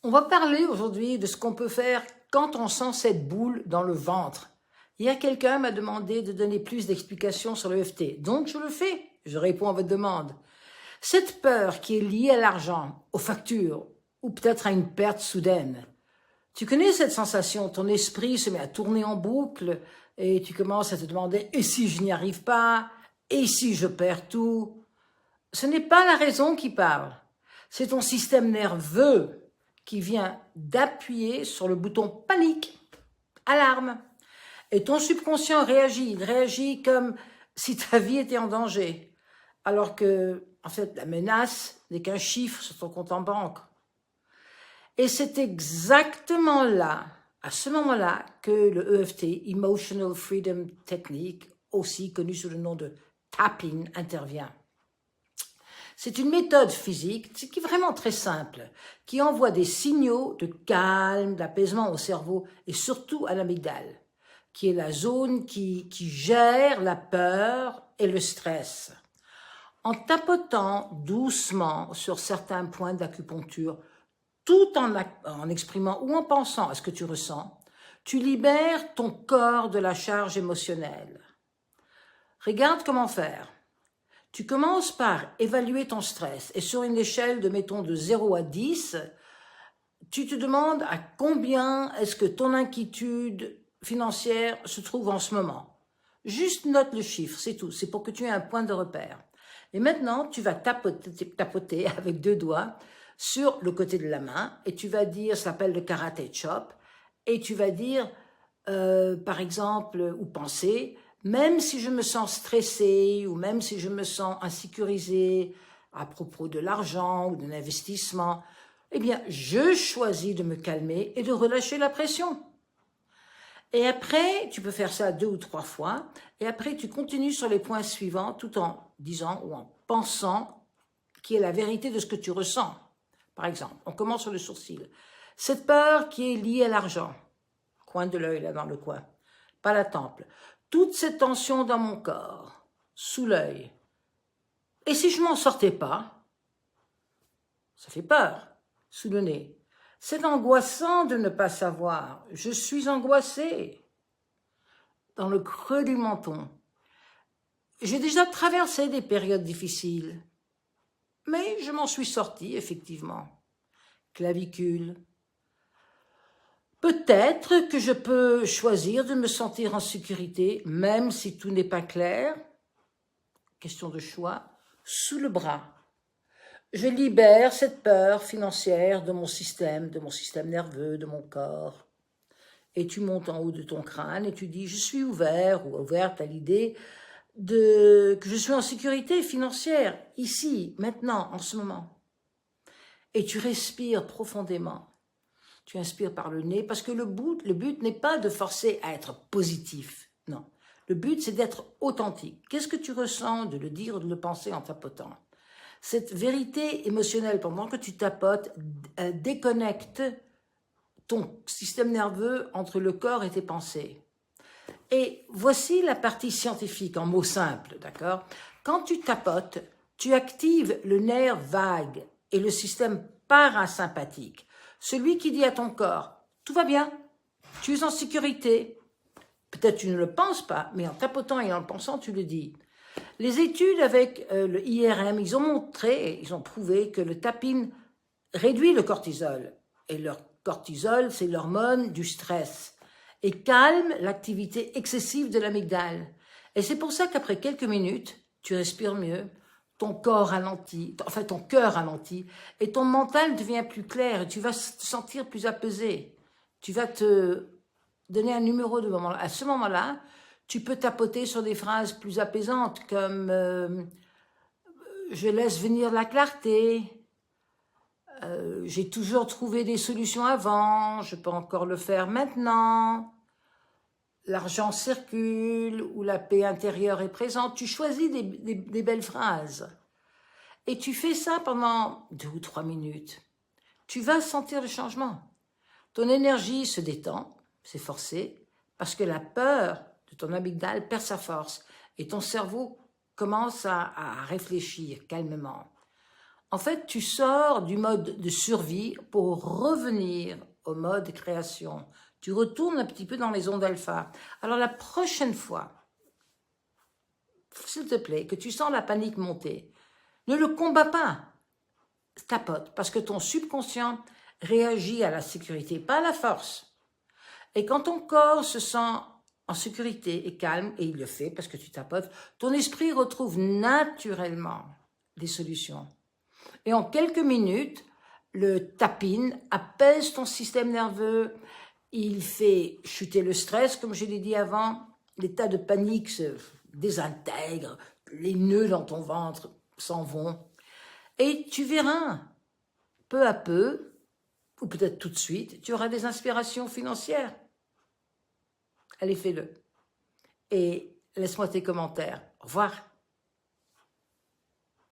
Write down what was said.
On va parler aujourd'hui de ce qu'on peut faire quand on sent cette boule dans le ventre. Hier, quelqu'un m'a demandé de donner plus d'explications sur l'EFT, donc je le fais. Je réponds à votre demande. Cette peur qui est liée à l'argent, aux factures, ou peut-être à une perte soudaine. Tu connais cette sensation, ton esprit se met à tourner en boucle et tu commences à te demander « et si je n'y arrive pas ? Et si je perds tout ?» Ce n'est pas la raison qui parle, c'est ton système nerveux qui vient d'appuyer sur le bouton panique, alarme. Et ton subconscient réagit, il réagit comme si ta vie était en danger. Alors que, en fait, la menace n'est qu'un chiffre sur ton compte en banque. Et c'est exactement là, à ce moment-là, que le EFT, Emotional Freedom Technique, aussi connu sous le nom de tapping, intervient. C'est une méthode physique qui est vraiment très simple, qui envoie des signaux de calme, d'apaisement au cerveau et surtout à l'amygdale, qui est la zone qui gère la peur et le stress. En tapotant doucement sur certains points d'acupuncture, tout en exprimant ou en pensant à ce que tu ressens, tu libères ton corps de la charge émotionnelle. Regarde comment faire. Tu commences par évaluer ton stress et sur une échelle de, mettons, de 0 à 10, tu te demandes à combien est-ce que ton inquiétude financière se trouve en ce moment. Juste note le chiffre, c'est tout, c'est pour que tu aies un point de repère. Et maintenant, tu vas tapoter avec 2 doigts sur le côté de la main et tu vas dire, ça s'appelle le karaté chop, et tu vas dire, par exemple, ou penser, même si je me sens stressée ou même si je me sens insécurisée à propos de l'argent ou d'un investissement, eh bien, je choisis de me calmer et de relâcher la pression. Et après, tu peux faire ça 2 ou 3 fois, et après, tu continues sur les points suivants tout en disant ou en pensant qui est la vérité de ce que tu ressens. Par exemple, on commence sur le sourcil. Cette peur qui est liée à l'argent, coin de l'œil là dans le coin, pas la temple. Toute cette tension dans mon corps, sous l'œil. Et si je m'en sortais pas, ça fait peur, sous le nez. C'est angoissant de ne pas savoir. Je suis angoissée. Dans le creux du menton. J'ai déjà traversé des périodes difficiles. Mais je m'en suis sortie, effectivement. Clavicule. Peut-être que je peux choisir de me sentir en sécurité, même si tout n'est pas clair. Question de choix. Sous le bras. Je libère cette peur financière de mon système nerveux, de mon corps. Et tu montes en haut de ton crâne et tu dis « je suis ouvert » ou ouverte à l'idée que je suis en sécurité financière, ici, maintenant, en ce moment. Et tu respires profondément. Tu inspires par le nez parce que le but n'est pas de forcer à être positif, non. Le but, c'est d'être authentique. Qu'est-ce que tu ressens de le dire ou de le penser en tapotant? Cette vérité émotionnelle, pendant que tu tapotes, déconnecte ton système nerveux entre le corps et tes pensées. Et voici la partie scientifique en mots simples, d'accord? Quand tu tapotes, tu actives le nerf vague et le système parasympathique. Celui qui dit à ton corps, tout va bien, tu es en sécurité. Peut-être tu ne le penses pas, mais en tapotant et en le pensant, tu le dis. Les études avec le IRM, ils ont prouvé que le tapping réduit le cortisol. Et le cortisol, c'est l'hormone du stress. Et calme l'activité excessive de l'amygdale. Et c'est pour ça qu'après quelques minutes, tu respires mieux, ton corps ralentit, enfin ton cœur ralentit, et ton mental devient plus clair, et tu vas te sentir plus apaisé. Tu vas te donner un numéro de moment. À ce moment-là, tu peux tapoter sur des phrases plus apaisantes, comme je laisse venir la clarté, j'ai toujours trouvé des solutions avant, je peux encore le faire maintenant, l'argent circule ou la paix intérieure est présente. Tu choisis des belles phrases et tu fais ça pendant 2 ou 3 minutes. Tu vas sentir le changement. Ton énergie se détend, c'est forcé, parce que la peur de ton amygdale perd sa force et ton cerveau commence à réfléchir calmement. En fait, tu sors du mode de survie pour revenir au mode création. Tu retournes un petit peu dans les ondes alpha. Alors la prochaine fois, s'il te plaît, que tu sens la panique monter, ne le combats pas, tapote, parce que ton subconscient réagit à la sécurité, pas à la force. Et quand ton corps se sent en sécurité et calme, et il le fait parce que tu tapotes, ton esprit retrouve naturellement des solutions. Et en quelques minutes, le tapping apaise ton système nerveux, il fait chuter le stress, comme je l'ai dit avant, l'état de panique se désintègre, les nœuds dans ton ventre s'en vont. Et tu verras, peu à peu, ou peut-être tout de suite, tu auras des inspirations financières. Allez, fais-le. Et laisse-moi tes commentaires. Au revoir.